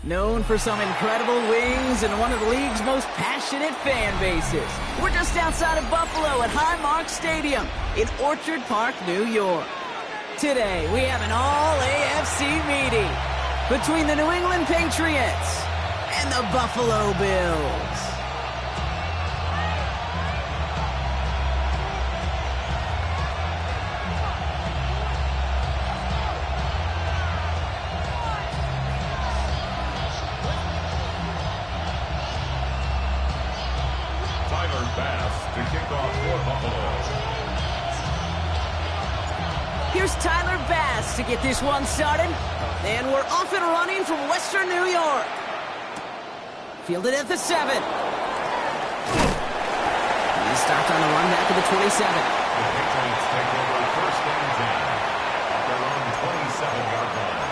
Known for some incredible wings and one of the league's most passionate fan bases. We're just outside of Buffalo at Highmark Stadium in Orchard Park, New York. Today, we have an all-AFC meeting between the New England Patriots and the Buffalo Bills. To kick off for Buffalo. Here's Tyler Bass to get this one started. And we're off and running from Western New York. Fielded at the 7. He starts on the run back at the 27. The Patriots take over first and 10 at their own 27-yard line.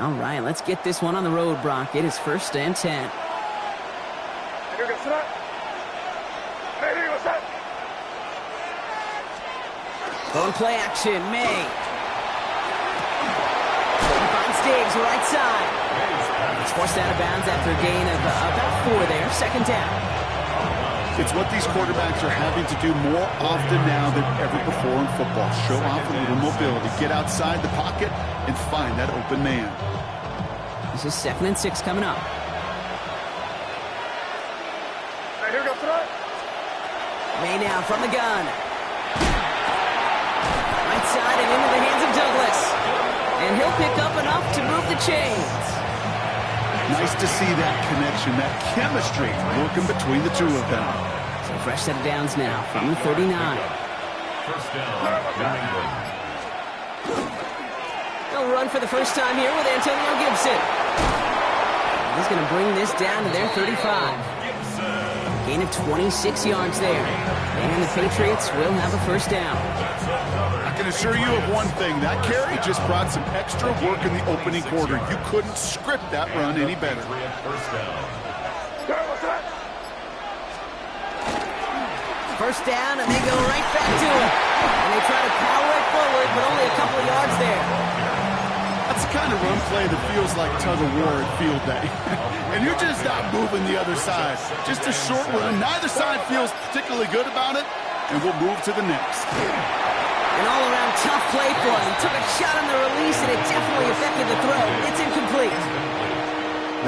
All right, let's get this one on the road, Brock. It is first and 10. Going play action, May. Finds Diggs, right side. It's forced out of bounds after a gain of about 4 there. Second down. It's what these quarterbacks are having to do more often now than ever before in football. Show off a little mobility. Get outside the pocket and find that open man. This is 2nd and 6 coming up. May now from the gun. Right side and into the hands of Douglas. And he'll pick up enough to move the chains. Nice to see that connection, that chemistry working between the two of them. So fresh set of downs now from the 39. First down, New England. They'll run for the first time here with Antonio Gibson. He's going to bring this down to their 35. Gain of 26 yards there. And the Patriots will have a first down. I can assure you of one thing. That carry just brought some extra work in the opening quarter. You couldn't script that run any better. First down, and they go right back to it. And they try to power it forward, but only a couple of yards there. That's the kind of run play that feels like tug-of-war at field day. And you're just not moving the other side. Just a short run. Neither side feels particularly good about it, and we'll move to the next. An all-around tough play for him. He took a shot on the release, and it definitely affected the throw. It's incomplete.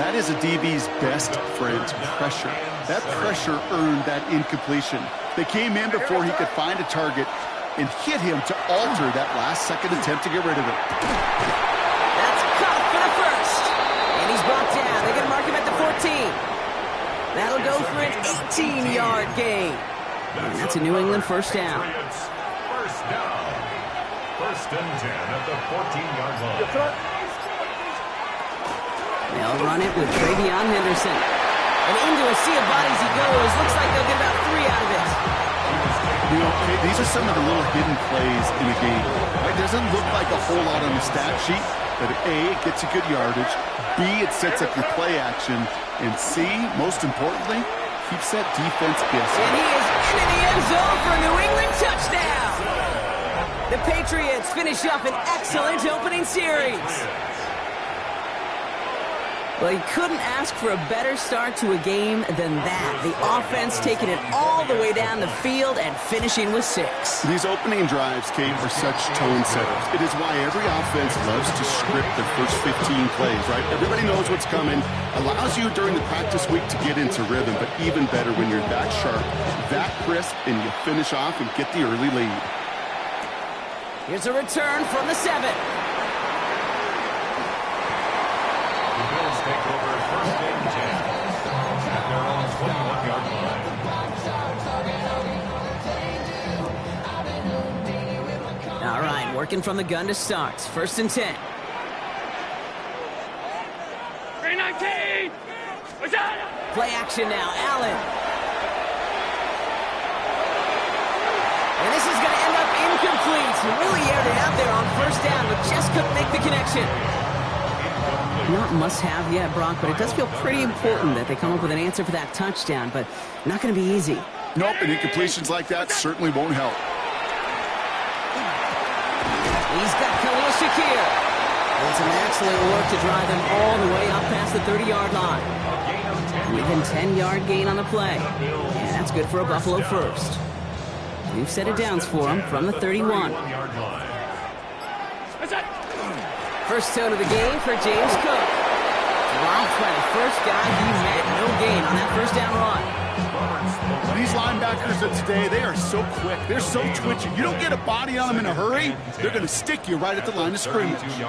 That is a DB's best friend, pressure. That pressure earned that incompletion. They came in before he could find a target and hit him to alter that last-second attempt to get rid of it. That's caught for the first. And he's brought down. They're going to mark him at the 14. That'll go for an 18-yard gain. And that's a New England first down. First down. First and 10 at the 14-yard line. They'll run it with Travion Henderson. And into a sea of bodies he goes. Looks like they'll get about 3 out of it. You know, these are some of the little hidden plays in the game. It doesn't look like a whole lot on the stat sheet, but A, it gets you good yardage. B, it sets up your play action. And C, most importantly, keeps that defense guessing. And he is into the end zone for a New England touchdown. The Patriots finish up an excellent opening series. Well, you couldn't ask for a better start to a game than that. The offense taking it all the way down the field and finishing with 6. These opening drives, Kate, are such tone setters. It is why every offense loves to script their first 15 plays, right? Everybody knows what's coming. Allows you during the practice week to get into rhythm, but even better when you're that sharp, that crisp, and you finish off and get the early lead. Here's a return from the 7. Take over first and 10 at their own 21-yard line. All right, working from the gun to start. First and 10. 319! Play action now, Allen. And this is going to end up incomplete. Really aired it out there on first down, but just couldn't make the connection. Not must-have yet, Brock, but it does feel pretty important that they come up with an answer for that touchdown, but not going to be easy. Nope, and incompletions like that certainly won't help. He's got Khalil Shakir. And some excellent work to drive them all the way up past the 30-yard line. Even 10-yard gain on the play. And that's good for a Buffalo first. We've set it downs for him from the 31. First tone of the game for James Cook. Dropped by the first guy he met. No gain on that first down run. These linebackers of today, they are so quick. They're so twitchy. You don't get a body on them in a hurry, they're going to stick you right at the line of scrimmage. He'll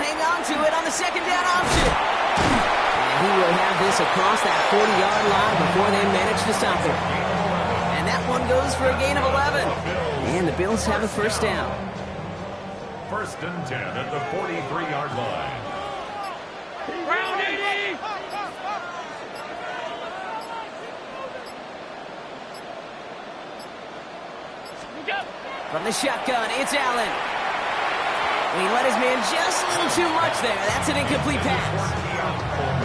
hang on to it on the second down option. And he will have this across that 40-yard line before they manage to stop it. And that one goes for a gain of 11. And the Bills have a first down. First and 10 at the 43-yard line. Round 80! From the shotgun, it's Allen. He let his man just a little too much there. That's an incomplete pass.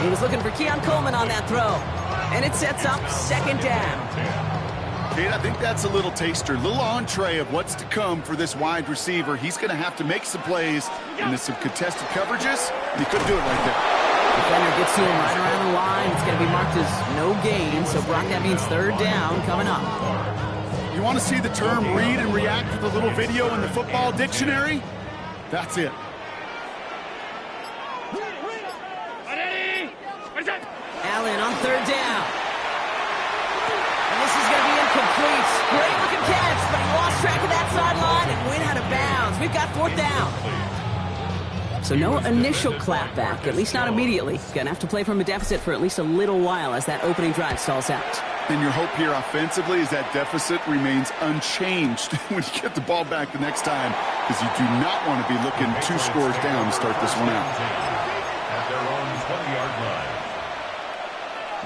He was looking for Keon Coleman on that throw. And it sets up second down. Kate, I think that's a little taster, a little entree of what's to come for this wide receiver. He's going to have to make some plays into some contested coverages. He couldn't do it right there. Defender gets to him right around the line. It's going to be marked as no gain. So, Brock, that means third down coming up. You want to see the term read and react with a little video in the football dictionary? That's it. Allen on third down. And this is going to be incomplete. Great looking catch, but he lost track of that sideline and went out of bounds. We've got fourth down. So no initial clapback, at least not immediately. Going to have to play from a deficit for at least a little while as that opening drive stalls out. And your hope here offensively is that deficit remains unchanged when you get the ball back the next time, because you do not want to be looking 2 scores down to start this one out. At their own 20-yard line.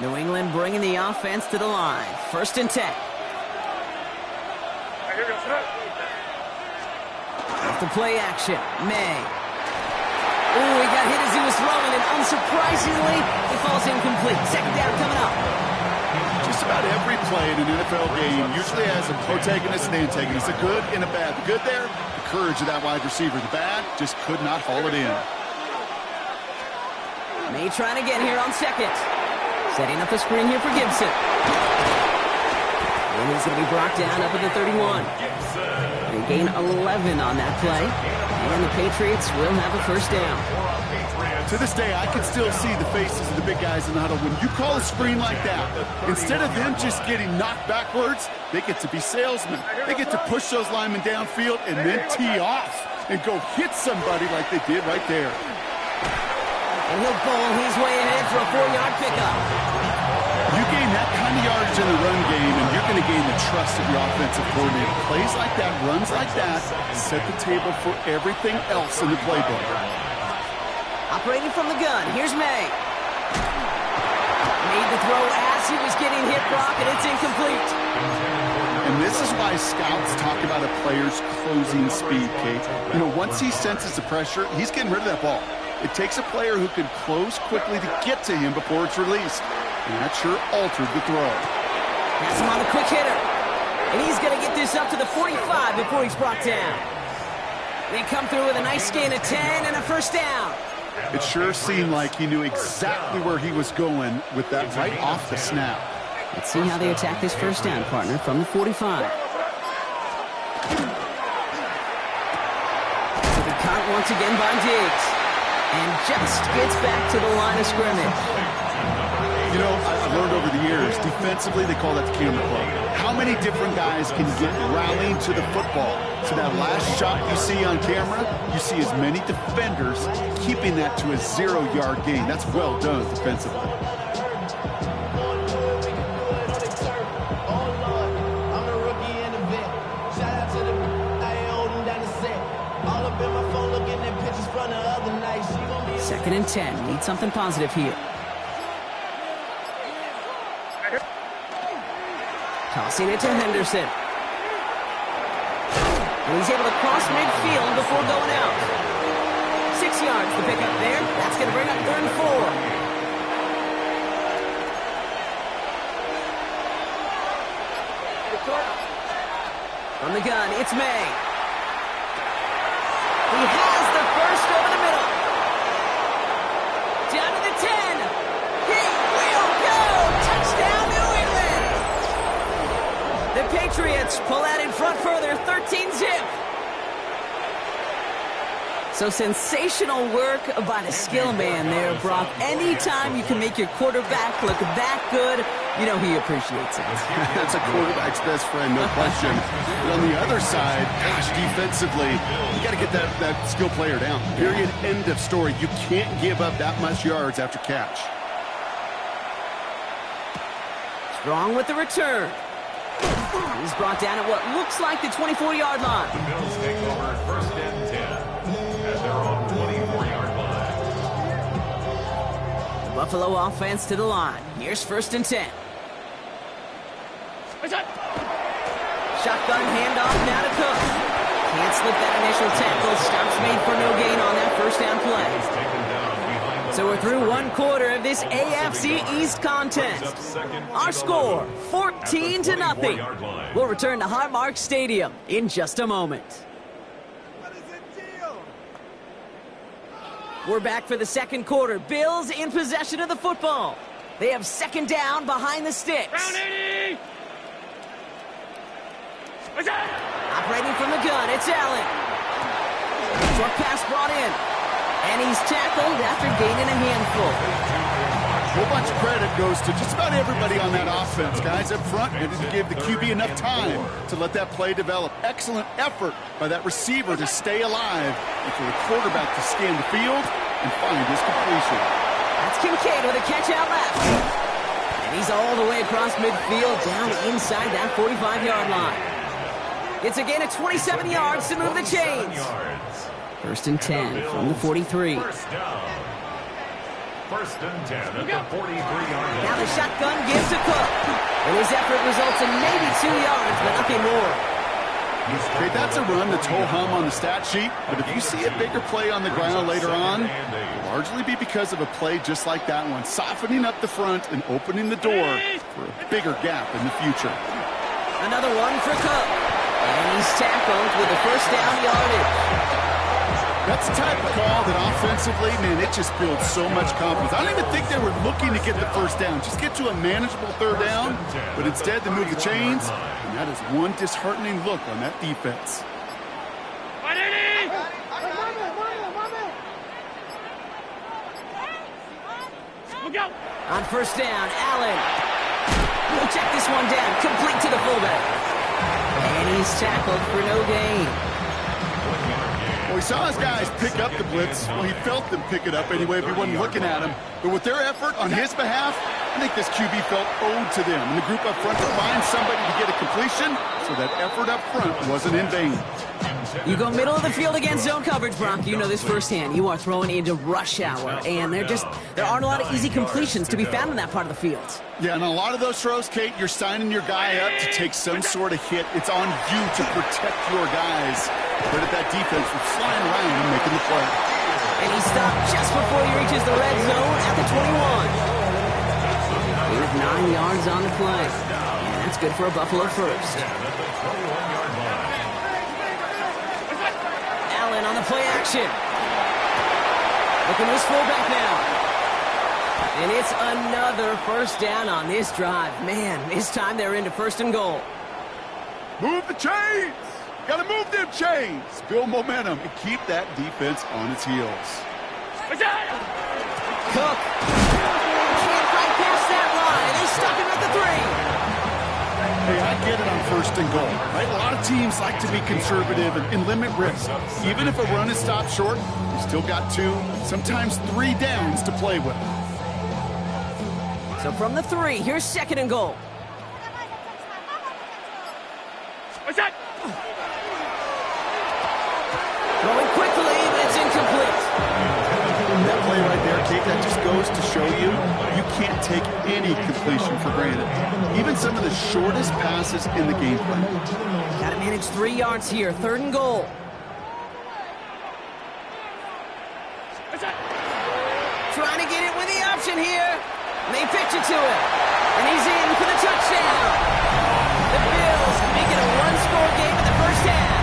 New England bringing the offense to the line. First and 10. Off the play action, May. Oh, he got hit as he was throwing, and unsurprisingly, he falls incomplete. Second down coming up. Just about every play in an NFL game usually has a protagonist and antagonist, a good and a bad. The good there, the courage of that wide receiver. The bad, just could not haul it in. May trying again here on second. Setting up the screen here for Gibson. And he's going to be brought down up at the 31. They gain 11 on that play. And the Patriots will have a first down. To this day, I can still see the faces of the big guys in the huddle. When you call a screen like that, instead of them just getting knocked backwards, they get to be salesmen. They get to push those linemen downfield and then tee off and go hit somebody like they did right there. And he'll bowl his way ahead for a 4-yard pickup. You gain that kind of yardage in the run game, and you're going to gain the trust of your offensive coordinator. Plays like that, runs like that, set the table for everything else in the playbook. Operating from the gun, here's May. Made the throw as he was getting hit, Brock, and it's incomplete. And this is why scouts talk about a player's closing speed, Kate. You know, once he senses the pressure, he's getting rid of that ball. It takes a player who can close quickly to get to him before it's released. And that sure altered the throw. Has him on the quick hitter. And he's going to get this up to the 45 before he's brought down. They come through with a nice gain of 10 and a first down. It sure seemed like he knew exactly where he was going with that right off the snap. Let's see how they attack this first down, partner, from the 45. So the count once again by Diggs. And just gets back to the line of scrimmage. You know, I've learned over the years, defensively, they call that the camera club. How many different guys can get rallying to the football? So that last shot you see on camera, you see as many defenders keeping that to a 0-yard gain. That's well done defensively. Second and 10. Need something positive here. Tossing it to Henderson. And he's able to cross midfield before going out. 6 yards to pick up there. That's going to bring up 3rd and 4. From the gun, it's May. He has the first over the middle. Down to the 10. He will go. Touchdown, New England. The Patriots pull out in front further, 13-zip. So sensational work by the skill man there, Brock. Anytime you can make your quarterback look that good, you know he appreciates it. That's a quarterback's best friend, no question. But on the other side, gosh, defensively, you got to get that skill player down. Period. End of story. You can't give up that much yards after catch. Strong with the return. He's brought down at what looks like the 24-yard line. The Bills take over 1st and 10 at their own 24-yard line. The Buffalo offense to the line. Here's 1st and 10. Shotgun handoff now to Cook. Can't slip that initial tackle. Stops made for no gain on that 1st down play. So we're through 1 quarter of this AFC East contest. Our score, 14-0. We'll return to Highmark Stadium in just a moment. We're back for the 2nd quarter. Bills in possession of the football. They have 2nd down behind the sticks. Round 80! Operating from the gun, it's Allen. Short pass brought in. And he's tackled after gaining a handful. A whole bunch of credit goes to just about everybody on that offense. Guys up front needed to give the QB enough time to let that play develop. Excellent effort by that receiver to stay alive and for the quarterback to scan the field and find his completion. That's Kincaid with a catch out left. And he's all the way across midfield down inside that 45-yard line. It's a gain of 27 yards to move the chains. 1st and 10 from the 43. 1st down. 1st and 10 at the 43-yard line. Now the shotgun gives to Cook. And his effort results in maybe 2 yards, but nothing more. Okay, that's a run that's ho-hum on the stat sheet, but if you see a bigger play on the ground later on, it'll largely be because of a play just like that one, softening up the front and opening the door for a bigger gap in the future. Another one for Cook. And he's tackled with the 1st down yardage. That's the type of call that offensively, man, it just builds so much confidence. I don't even think they were looking to get the 1st down. Just get to a manageable 3rd down, but instead they move the chains, and that is one disheartening look on that defense. On 1st down, Allen. He'll check this one down, complete to the fullback. And he's tackled for no gain. Well, we saw his guys pick up the blitz. Well, he felt them pick it up anyway if he wasn't looking at him. But with their effort on his behalf, I think this QB felt owed to them. And the group up front to find somebody to get a completion, so that effort up front wasn't in vain. You go middle of the field against zone coverage, Brock. You know this firsthand. You are throwing into rush hour, and there aren't a lot of easy completions to be found in that part of the field. Yeah, and a lot of those throws, Kate, you're signing your guy up to take some sort of hit. It's on you to protect your guys. Credit that defense for flying around and making the play. And he stopped just before he reaches the red zone at the 21. With 9 yards on the play. And that's good for a Buffalo 1st. Allen on the play action. Looking to his fullback now. And it's another 1st down on this drive. Man, this time they're into 1st and goal. Move the chains! Got to move them chains! Build momentum and keep that defense on its heels. Cook. Can't fight past that line. They stuck him at the 3. Hey, I get it on 1st and goal, right? A lot of teams like to be conservative and limit risk. Even if a run is stopped short, you still got 2, sometimes 3 downs to play with. So from the 3, here's 2nd and goal. Throwing quickly, but it's incomplete. That play right there Kate, that just goes to show you, you can't take any completion for granted. Even some of the shortest passes in the game plan. Got to manage 3 yards here, 3rd and goal. Trying to get it with the option here. They pitch it to him. And he's in for the touchdown. The Bills make it a 1-score game in the first half.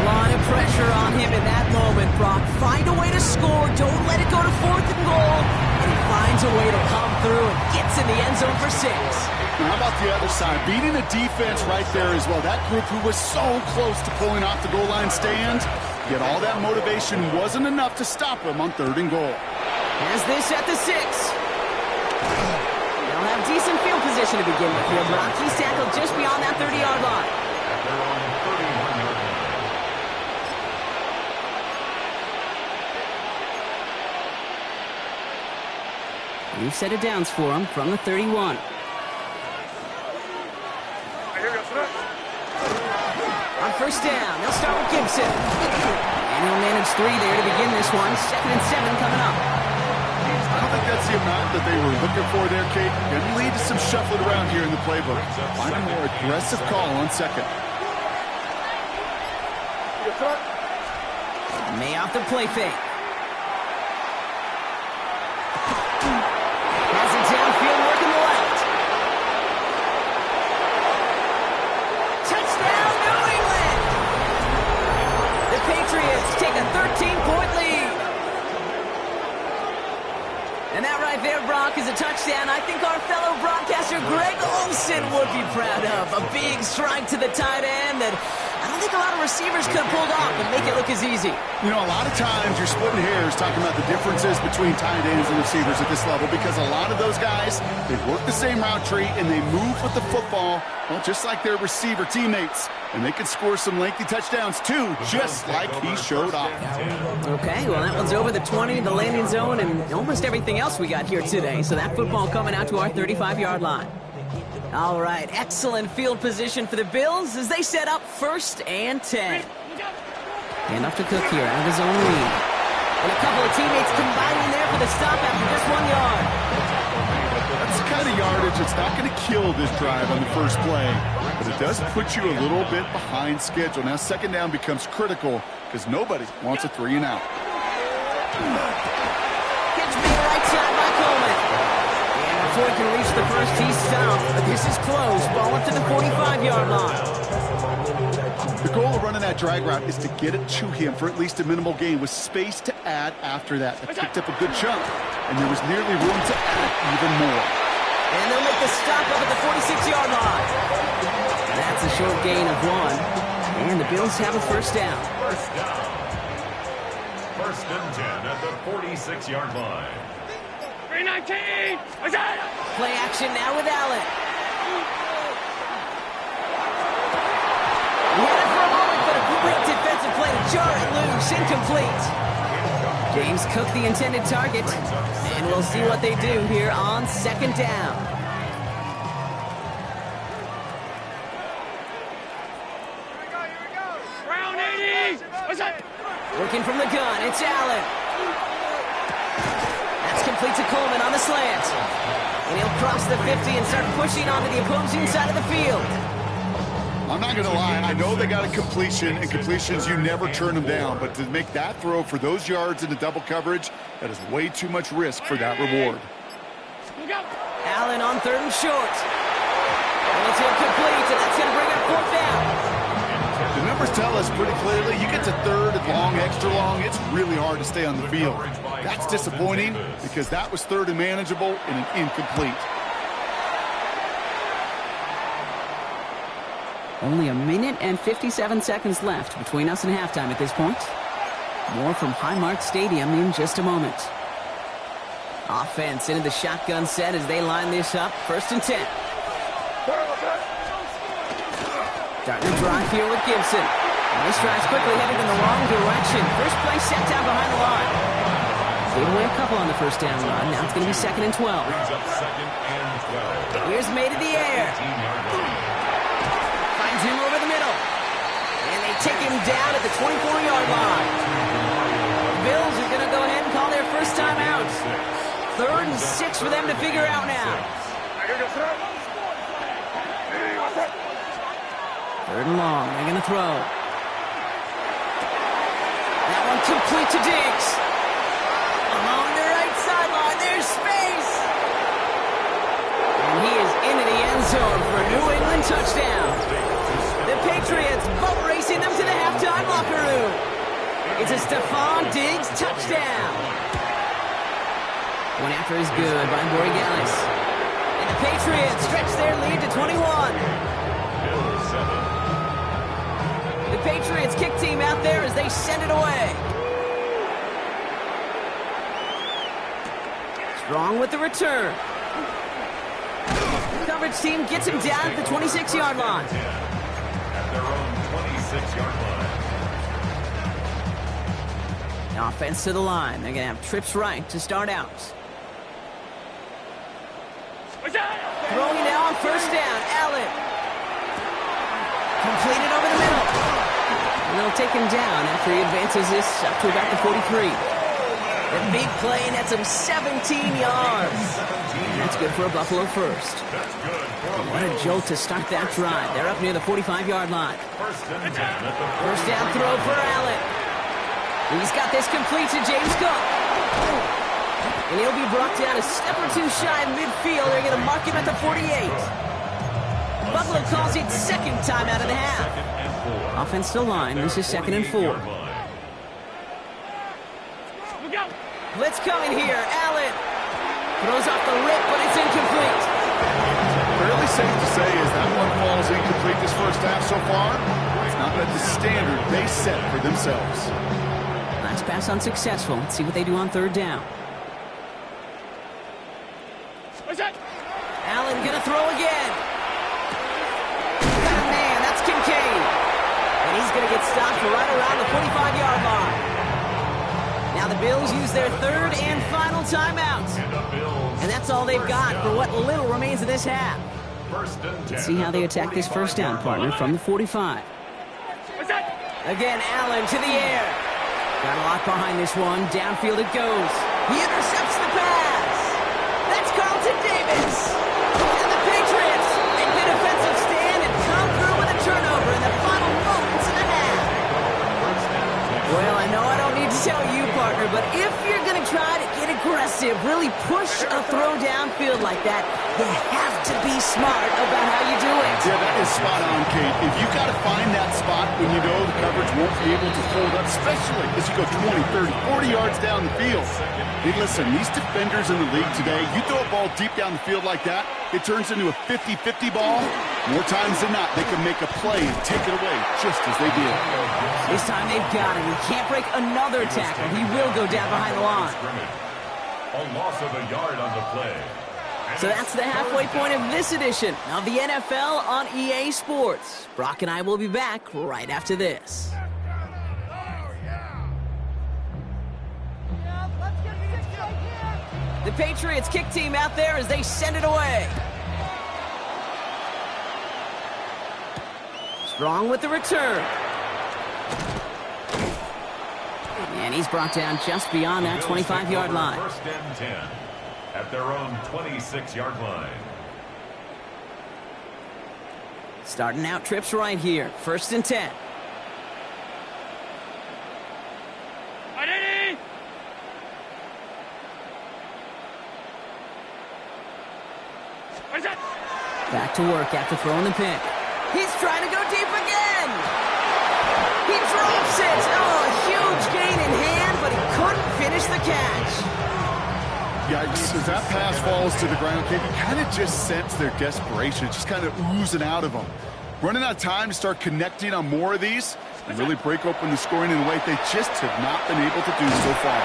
A lot of pressure on him in that moment, Brock. Find a way to score. Don't let it go to 4th and goal. And he finds a way to come through and gets in the end zone for 6. Now, how about the other side? Beating the defense right there as well. That group who was so close to pulling off the goal line stand, yet all that motivation wasn't enough to stop him on 3rd and goal. Has this at the 6. They'll have decent field position to begin with here, Brock. He's tackled just beyond that 30-yard line. They're on 31-yard line. New set of downs for him from the 31. On first down, they'll start with Gibson. And he'll manage 3 there to begin this one. 2nd and 7 coming up. I don't think that's the amount that they were looking for there, Kate. Going to lead to some shuffling around here in the playbook. Find a more aggressive call on 2nd. May off the play fake. Has it downfield, working the left. Touchdown, New England! The Patriots take a 13-point lead. And that right there, Brock, is a touchdown I think our fellow broadcaster Greg Olsen would be proud of. A big strike to the tight end that I don't think a lot of receivers could have pulled off and make it look as easy. You know, a lot of times you're splitting hairs talking about the differences between tight ends and receivers at this level because a lot of those guys, they work the same route tree and they move with the football, well, just like their receiver teammates. And they can score some lengthy touchdowns, too, just like he showed off. Okay, well, that one's over the 20, the landing zone, and almost everything else we got here today. So that football coming out to our 35-yard line. All right, excellent field position for the Bills as they set up 1st and 10. Hand off to Cook here, out of his own lead. And a couple of teammates combining there for the stop after just 1 yard. That's the kind of yardage that's not going to kill this drive on the first play, but it does put you a little bit behind schedule. Now 2nd down becomes critical because nobody wants a 3 and out. Pitch made right side by Coleman. And before he can reach the first, he's stopped. But this is close. Ball up to the 45-yard line. The goal of running that drag route is to get it to him for at least a minimal gain with space to add after that. They picked up a good chunk, and there was nearly room to add even more. And they'll make the stop up at the 46-yard line. That's a short gain of 1. And the Bills have a first down. First down. 1st and 10 at the 46-yard line. 319! Play action now with Allen. He had it for a moment, but a great defensive play to jar it loose. Incomplete. James Cook the intended target. And we'll see what they do here on 2nd down. Round 80! What's that? Working from the gun, it's Allen. That's complete to Coleman on the slant. And he'll cross the 50 and start pushing onto the opposing side of the field. I'm not going to lie. I know they got a completion, and completions, you never turn them down. But to make that throw for those yards into double coverage, that is way too much risk for that reward. Allen on 3rd and short. And it's incomplete, and that's going to bring up 4th down. The numbers tell us pretty clearly, you get to 3rd and long, extra long, it's really hard to stay on the field. That's disappointing because that was 3rd and manageable and an incomplete. Only 1 minute and 57 seconds left between us and halftime at this point. More from Highmark Stadium in just a moment. Offense into the shotgun set as they line this up. 1st and 10. Starting to drive here with Gibson. And this drive's quickly headed in the wrong direction. First play set down behind the line. Gave away a couple on the first down run. Now it's going to be 2nd and 12. Brings up 2nd and 12. Here's made in the air. Finds him over the middle. And they take him down at the 24-yard line. Bills 3rd and 6 for them to figure out now. 3rd and long. They're going to throw. That one complete to Diggs. Along the right sideline. There's space. And he is into the end zone for a New England touchdown. The Patriots boat racing them to the halftime locker room. It's a Stephon Diggs touchdown. One after is good by Borregales. And the Patriots stretch their lead to 21. The Patriots kick team out there as they send it away. Strong with the return. The coverage team gets him down at the 26-yard line. At their own 26-yard line. Now offense to the line. They're going to have trips right to start out. Throwing now on 1st down. Allen. Completed over the middle. And they'll take him down after he advances this up to about the 43. The big play nets him 17 yards. That's good for a Buffalo first. What a jolt to start that drive. They're up near the 45-yard line. First down throw for Allen. He's got this complete to James Cook. And he'll be brought down a step or two shy of midfield. They're going to mark him at the 48. Buffalo calls it 2nd time out of the half. Offense to line. This is 2nd and 4. Blitz coming here. Allen throws off the rip, but it's incomplete. Fairly safe to say as that one falls incomplete this first half so far. It's not at the standard they set for themselves. Last pass unsuccessful. Let's see what they do on 3rd down. Allen gonna throw again. Got a man. That's Kincaid. And he's gonna get stopped right around the 45-yard line. Now the Bills use their 3rd and final timeout. And that's all they've got for what little remains of this half. Let's see how they attack this 1st down, partner, from the 45. Again, Allen to the air. Got a lot behind this one. Downfield it goes. He intercepts the pass. That's Carlton Davis. And the Patriots make the defensive stand and come through with a turnover in the final moments of the half. Well, I know I don't need to tell you, partner, but if you're going to try to get aggressive, really push a throw downfield like that, you have to be smart about how you do it. Yeah, that is spot on, Kate. If you got to find that spot when you know the coverage won't be able to hold up, especially as you go 20, 30, 40 yards down the field. Hey, listen, these defenders in the league today, you throw a ball deep down the field like that, it turns into a 50-50 ball. More times than not, they can make a play and take it away just as they did. This time they've got him. He can't break another tackle. He will go down behind the line. A loss of a yard on the play. So that's the halfway point of this edition of the NFL on EA Sports. Brock and I will be back right after this. The Patriots kick team out there as they send it away. Strong with the return. And he's brought down just beyond that 25-yard line. 1st and 10 at their own 26-yard line. Starting out trips right here. 1st and 10. Back to work after throwing the pick. He's trying to go deep again. He drops it. Oh, a huge gain in hand, but he couldn't finish the catch. Yikes, as that pass falls to the ground, Kate, you kind of just sense their desperation. It's just kind of oozing out of them. Running out of time to start connecting on more of these and really break open the scoring in a way they just have not been able to do so far.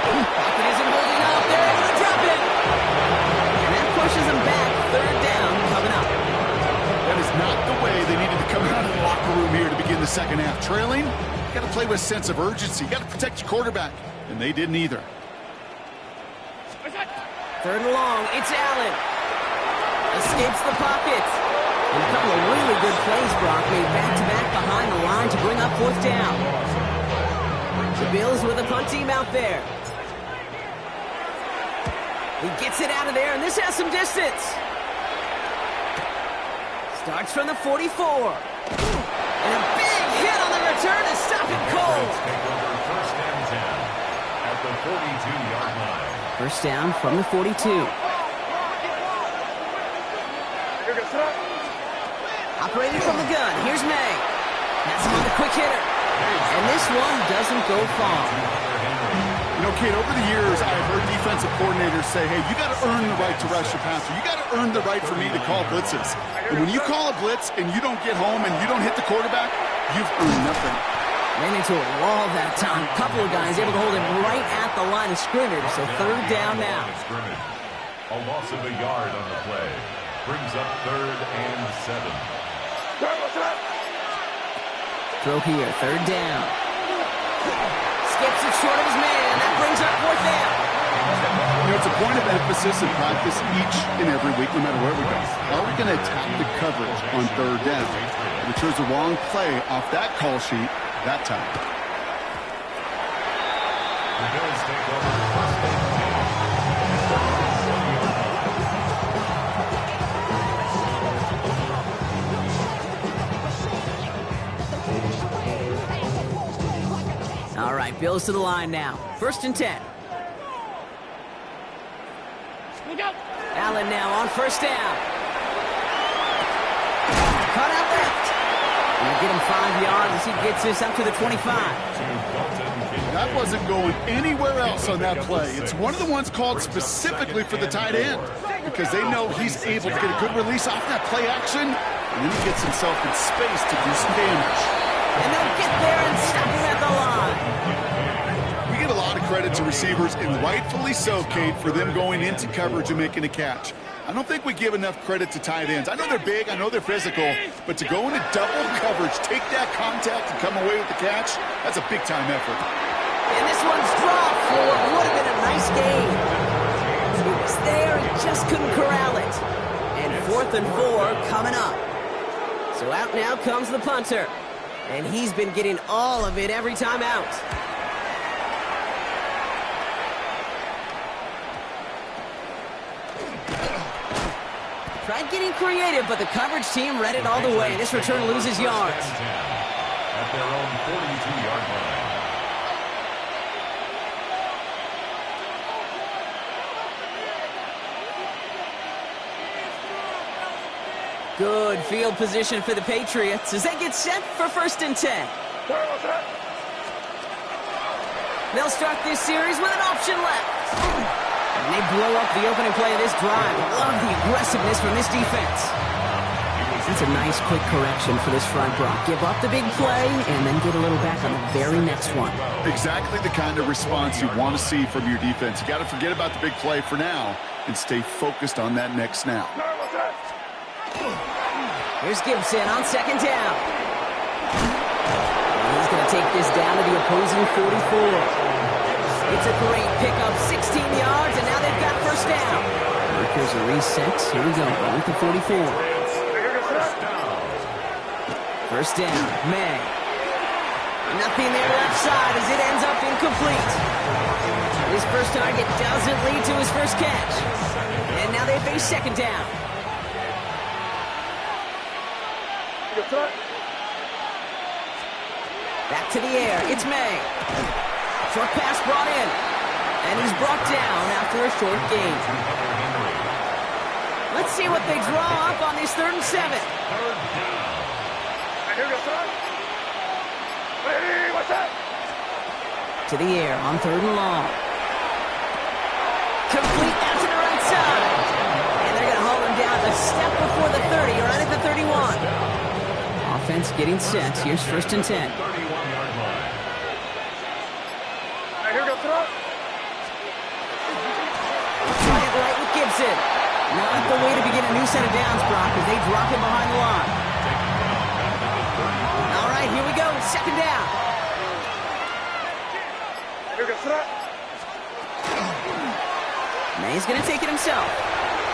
Pocket isn't holding up. They're able to drop it. And that pushes him back. 3rd down coming up. That is not the way they needed to come out of the locker room here to begin the 2nd half. Trailing, you got to play with a sense of urgency. You got to protect your quarterback, and they didn't either. 3rd and long. It's Allen. Escapes the pocket. And a couple of really good plays, Brock, made back-to-back behind the line to bring up 4th down. The Bills with a punt team out there. He gets it out of there, and this has some distance. Starts from the 44. And a big hit on the return to stop it cold. Take over first and 10 at the 42-yard line. First down from the 42. Operating from the gun, here's May. That's him on the quick hitter. And this one doesn't go far. You know, Kate, over the years, I've heard defensive coordinators say, hey, you got to earn the right to rush your passer. You got to earn the right for me to call blitzes. And when you call a blitz and you don't get home and you don't hit the quarterback, you've earned nothing. Ran into a wall that time. A couple of guys able to hold him right at the line of scrimmage. So third down now. A loss of a yard on the play. Brings up 3rd and 7. Throw here, third down. Skips it short of his man. That brings up 4th down. You know, it's a point of emphasis in practice each and every week, no matter where we go. How are we going to attack the coverage on third down? We chose the wrong play off that call sheet that time. The Bills take over first and 10. All right, Bills to the line now. First and 10. Allen now on first down. Cut out left. Gonna get him 5 yards as he gets this up to the 25. That wasn't going anywhere else on that play. It's one of the ones called specifically for the tight end because they know he's able to get a good release off that play action, and then he gets himself in space to do some damage. And they'll get there and stop him at the line. We get a lot of credit to receivers, and rightfully so, Kate, for them going into coverage and making a catch. I don't think we give enough credit to tight ends. I know they're big, I know they're physical, but to go into double coverage, take that contact, and come away with the catch, that's a big-time effort. And this one's dropped for what would have been a nice game. He was there and just couldn't corral it. And 4th and 4 coming up. So out now comes the punter. And he's been getting all of it every time out. Tried getting creative, but the coverage team read it all the way. This return loses yards. At their own 42-yard line. Good field position for the Patriots as they get set for first and 10. They'll start this series with an option left. And they blow up the opening play of this drive. Love the aggressiveness from this defense. That's a nice quick correction for this front, Brock. Give up the big play and then get a little back on the very next one. Exactly the kind of response you want to see from your defense. You got to forget about the big play for now and stay focused on that next snap. Here's Gibson on second down. And he's going to take this down to the opposing 44. It's a great pickup, 16 yards, and now they've got first down. Markers are reset. Here we go, with the 44. First down, May. Nothing there left side as it ends up incomplete. His first target doesn't lead to his first catch. And now they face second down. Back to the air, it's May. Short pass brought in. And he's brought down after a short gain. Let's see what they draw up on this 3rd and 7. To the air on 3rd and long. Complete out to the right side. And they're going to haul him down a step before the 30, or right at the 31. Offense getting set. Here's first and 10. 31-yard line. Try it right with Gibson. Not the way to begin a new set of downs, Brock, as they drop him behind the line. All right, here we go. Second down. May's going to take it himself.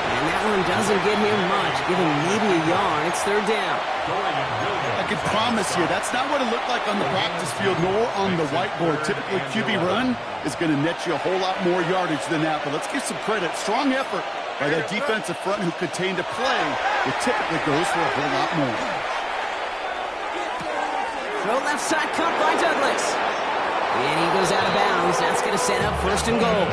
And that one doesn't get him much. Give him maybe a yard. It's third down. I can promise you, that's not what it looked like on the practice field nor on the whiteboard. Typically, QB run is going to net you a whole lot more yardage than that. But let's give some credit. Strong effort by that defensive front who contained a play that typically goes for a whole lot more. Throw left side, caught by Douglas. And he goes out of bounds. That's going to set up first and goal.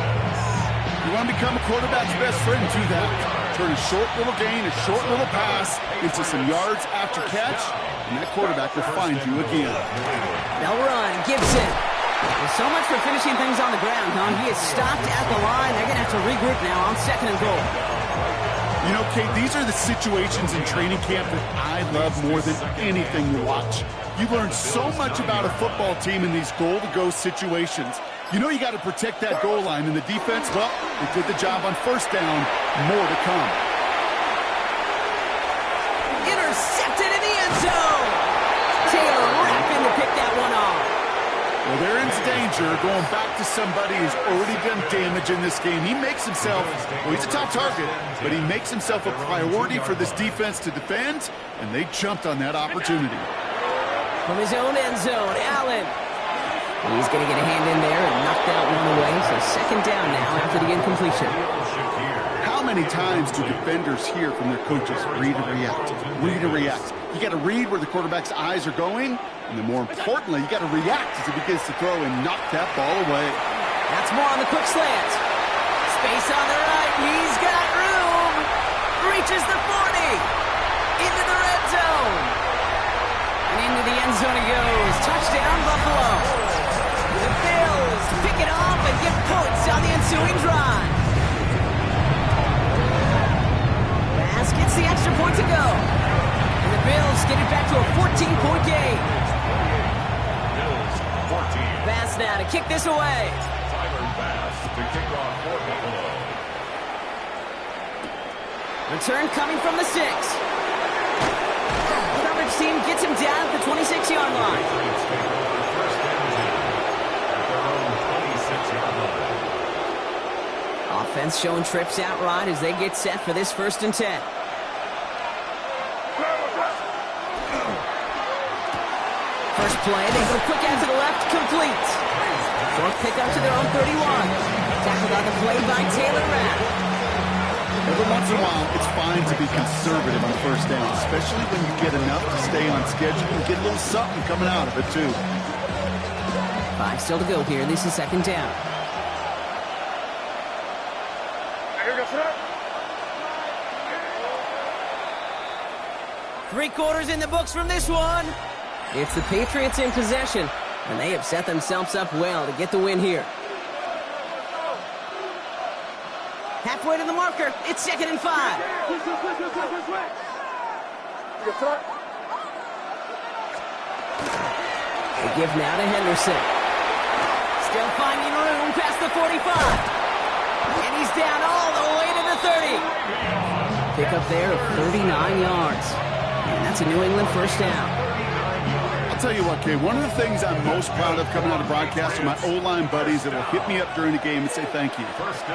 You want to become a quarterback's best friend, do that. Turn a short little gain, a short little pass into some yards after catch, and that quarterback will find you again. They'll run. Gibson. Well, so much for finishing things on the ground, huh? He is stopped at the line. They're going to have to regroup now on second and goal. You know, Kate, these are the situations in training camp that I love more than anything to watch. You learn so much about a football team in these goal-to-go situations. You know you got to protect that goal line, and the defense, well, they did the job on first down. More to come. Intercepted in the end zone. Taylor rapping to pick that one off. Well, they're in danger going back to somebody who's already done damage in this game. He makes himself, well, he's a top target, but he makes himself a priority for this defense to defend, and they jumped on that opportunity. From his own end zone, Allen. He's going to get a hand in there and knock that one away. So second down now after the incompletion. How many times do defenders hear from their coaches, read and react, read and react? You got to read where the quarterback's eyes are going, and then more importantly, you got to react as he begins to throw and knock that ball away. That's more on the quick slant. Space on the right. He's got room. Reaches the 40. Into the red zone. And into the end zone he goes. Touchdown, Buffalo. The Bills pick it off and get points on the ensuing drive. Bass gets the extra point to go. And the Bills get it back to a 14-point game. Bills 14. Bass now to kick this away. Tyler Bass to kick off for Buffalo. Return coming from the 6. Coverage team gets him down at the 26-yard line. Patriots take over first and 10 at their own 26-yard line. Offense showing trips out right as they get set for this first and 10. First play, they go quick out to the left, complete. Short pickup to their own 31. Tackled on the play by Taylor Rapp. Every once in a while, it's fine to be conservative on first down, especially when you get enough to stay on schedule and get a little something coming out of it, too. 5 still to go here. This is second down. Three quarters in the books from this one. It's the Patriots in possession, and they have set themselves up well to get the win here. Halfway to the marker. It's second and 5. They give now to Henderson. Still finding room past the 45. And he's down all the way to the 30. Pick up there of 39 yards. And that's a New England first down. I'll tell you what, Kay, one of the things I'm most proud of coming out of broadcast are my O-line buddies that will hit me up during the game and say thank you.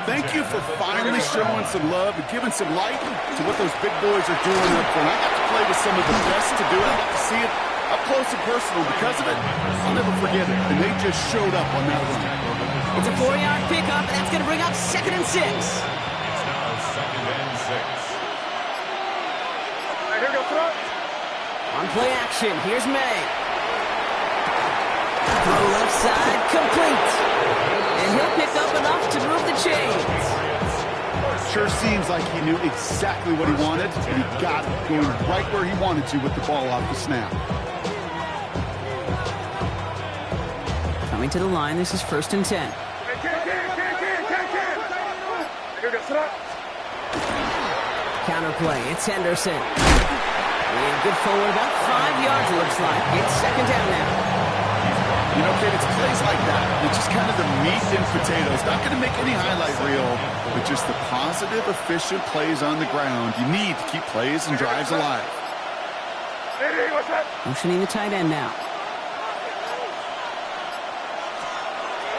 Thank you for finally showing some love and giving some light to what those big boys are doing up front. I got to play with some of the best to do it. I got to see it up close and personal. Because of it, I'll never forget it. And they just showed up on that run. It's a 4-yard pickup, and that's going to bring up second and 6. It's now second and 6. On play action, here's May. Throw left side, complete. And he'll pick up enough to move the chains. Sure seems like he knew exactly what he wanted, and he got it, going right where he wanted to with the ball off the snap. Coming to the line, this is first and 10. Counter play, it's Henderson. And good forward, about 5 yards it looks like. It's second down now. You know, Kate, it's plays like that. It's just kind of the meat and potatoes. Not going to make any highlight reel, but just the positive, efficient plays on the ground. You need to keep plays and drives alive. Motioning the tight end now.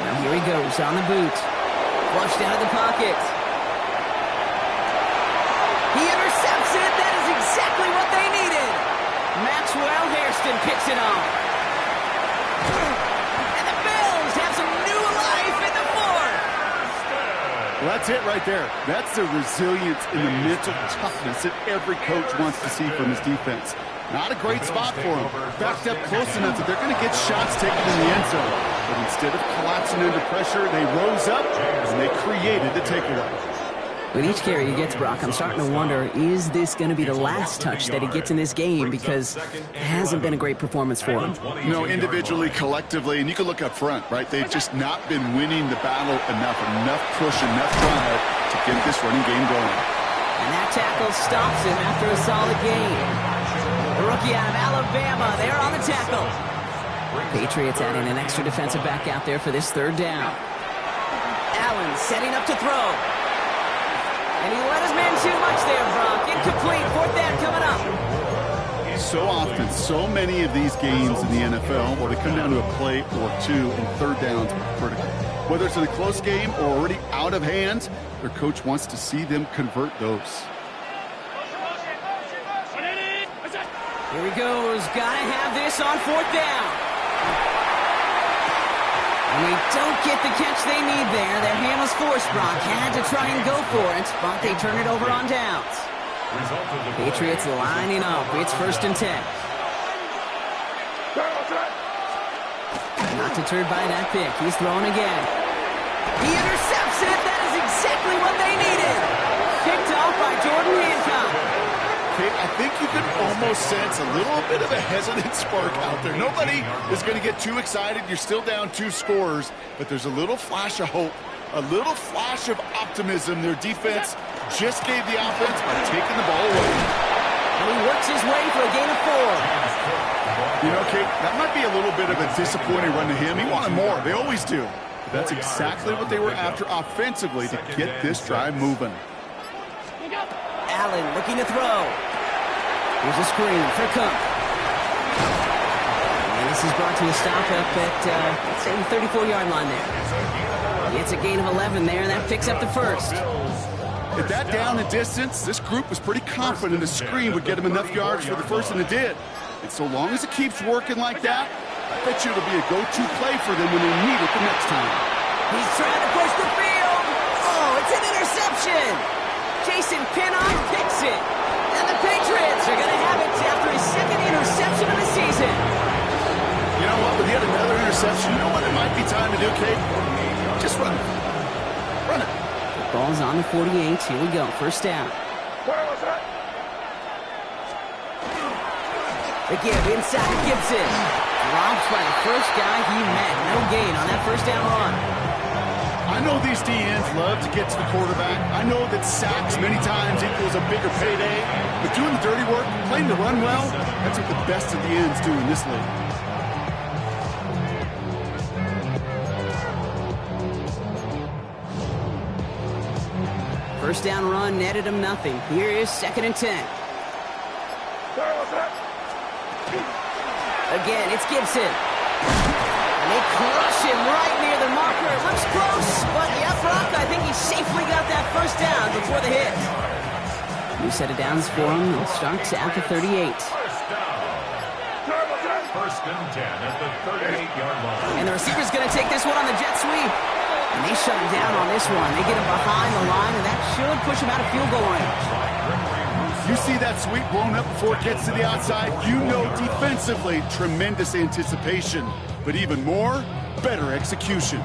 Now here he goes on the boot. Flushed out of the pocket. intercepts it. That is exactly what they needed. Maxwell Hairston picks it off. And the Bills have some new life in the fourth. Well, that's it right there. That's the resilience and the mental toughness that every coach wants to see from his defense. Not a great spot for him. Backed up close enough that they're going to get shots taken in the end zone. But instead of collapsing under pressure, they rose up and they created the takeaway. With each carry he gets, Brock, I'm starting to wonder, is this going to be the last touch that he gets in this game? Because it hasn't been a great performance for him. You know, individually, collectively, and you can look up front, right? They've just not been winning the battle enough push, enough drive to get this running game going. And that tackle stops him after a solid game. The rookie out of Alabama, they're on the tackle. Patriots adding an extra defensive back out there for this third down. Allen setting up to throw. And he let his man too much there, Brock. Incomplete. Fourth down coming up. So often, so many of these games in the NFL, where they come down to a play or two, and third downs are critical. Whether it's in a close game or already out of hand, their coach wants to see them convert those. Here he goes. Gotta have this on fourth down. And they don't get the catch they need there. Their hand was forced, Brock. Had to try and go for it, but they turn it over on downs. Patriots lining up. It's 1st and 10. Not deterred by that pick. He's throwing again. He intercepts it. That is exactly what they needed. Picked off by Jordan Hancock. Okay, I think you can almost sense a little bit of a hesitant spark out there. Nobody is going to get too excited. You're still down 2 scores, but there's a little flash of hope, a little flash of optimism. Their defense just gave the offense by taking the ball away. And he works his way for a gain of 4. You know, Kate, that might be a little bit of a disappointing run to him. He wanted more. They always do. But that's exactly what they were after offensively to get this drive moving. Allen looking to throw. Here's a screen for Cook. And this is brought to a stop up at, let's say, the 34-yard line there. It's a gain of 11 there, and that picks up the first. At that down and distance, this group was pretty confident a screen would get them enough yards for the first, and it did. And so long as it keeps working like that, I bet you it'll be a go-to play for them when they need it the next time. He's trying to push the field. Oh, it's an interception. Jason Pinnock picks it. And the Patriots are going to have it after his 2nd interception of the season. You know what? With yet another interception, you know what it might be time to do, Kate? Just run it. Run it. The ball's on the 48. Here we go. First down. The give inside to Gibson. Dropped by the first guy he met. No gain on that first down run. I know these DNs love to get to the quarterback. I know that sacks many times equals a bigger payday. But doing the dirty work, playing the run well, that's what the best of the ends do in this league. First down run netted him nothing. Here is 2nd and 10. Again, it's Gibson. And they crush him right near the marker. It looks close, but yeah, Brock, I think he safely got that first down before the hit. New set of downs for him. It starts at the 38. First and 10 at the 38-yard line. And the receiver's going to take this one on the jet sweep. And they shut him down on this one. They get him behind the line, and that should push him out of field goal range. You see that sweep blown up before it gets to the outside, you know defensively, tremendous anticipation. But even more, better execution.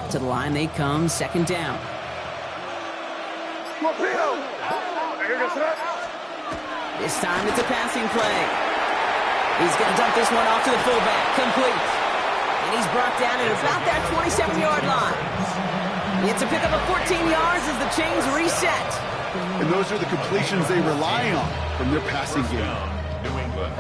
To the line they come, second down. This time it's a passing play. He's going to dump this one off to the fullback. Complete. And he's brought down at about that 27-yard line. It's a pickup of 14 yards as the chains reset. And those are the completions they rely on from their passing game. New England.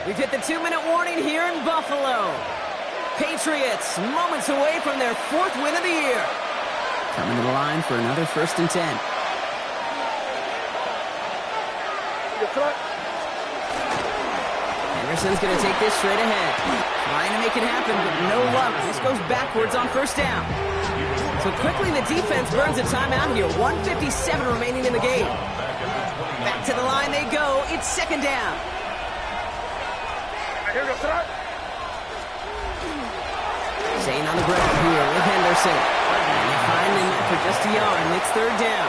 We've hit the 2-minute warning here in Buffalo. Patriots moments away from their 4th win of the year. Coming to the line for another 1st and 10. Henderson's going to take this straight ahead. Trying to make it happen, but no luck. This goes backwards on 1st down. So quickly the defense burns a timeout here. 1:57 remaining in the game. Back to the line they go. It's 2nd down. Staying on the ground here with Henderson. And they find him for just a yard, and it's 3rd down.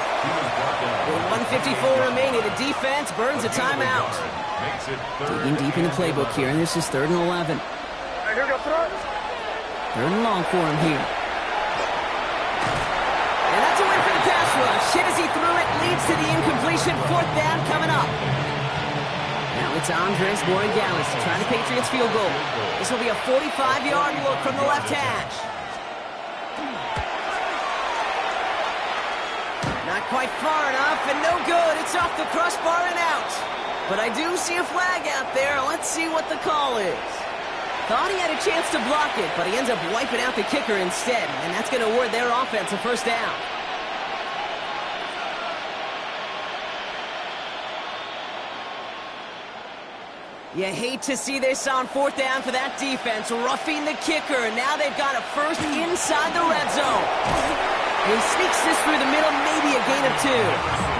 With 1:54 remaining, the defense burns a timeout. Digging deep in the playbook here, and this is 3rd and 11. 3rd and long for him here. And that's a win for the pass rush. Hit as he threw it, leads to the incompletion. 4th down coming up. Now it's Andres Borregales trying to Patriots field goal. This will be a 45-yard look from the left hash. Not quite far enough, and no good. It's off the crossbar and out. But I do see a flag out there. Let's see what the call is. Thought he had a chance to block it, but he ends up wiping out the kicker instead. And that's going to award their offense a 1st down. You hate to see this on 4th down for that defense, roughing the kicker. Now they've got a 1st inside the red zone. He sneaks this through the middle, maybe a gain of 2.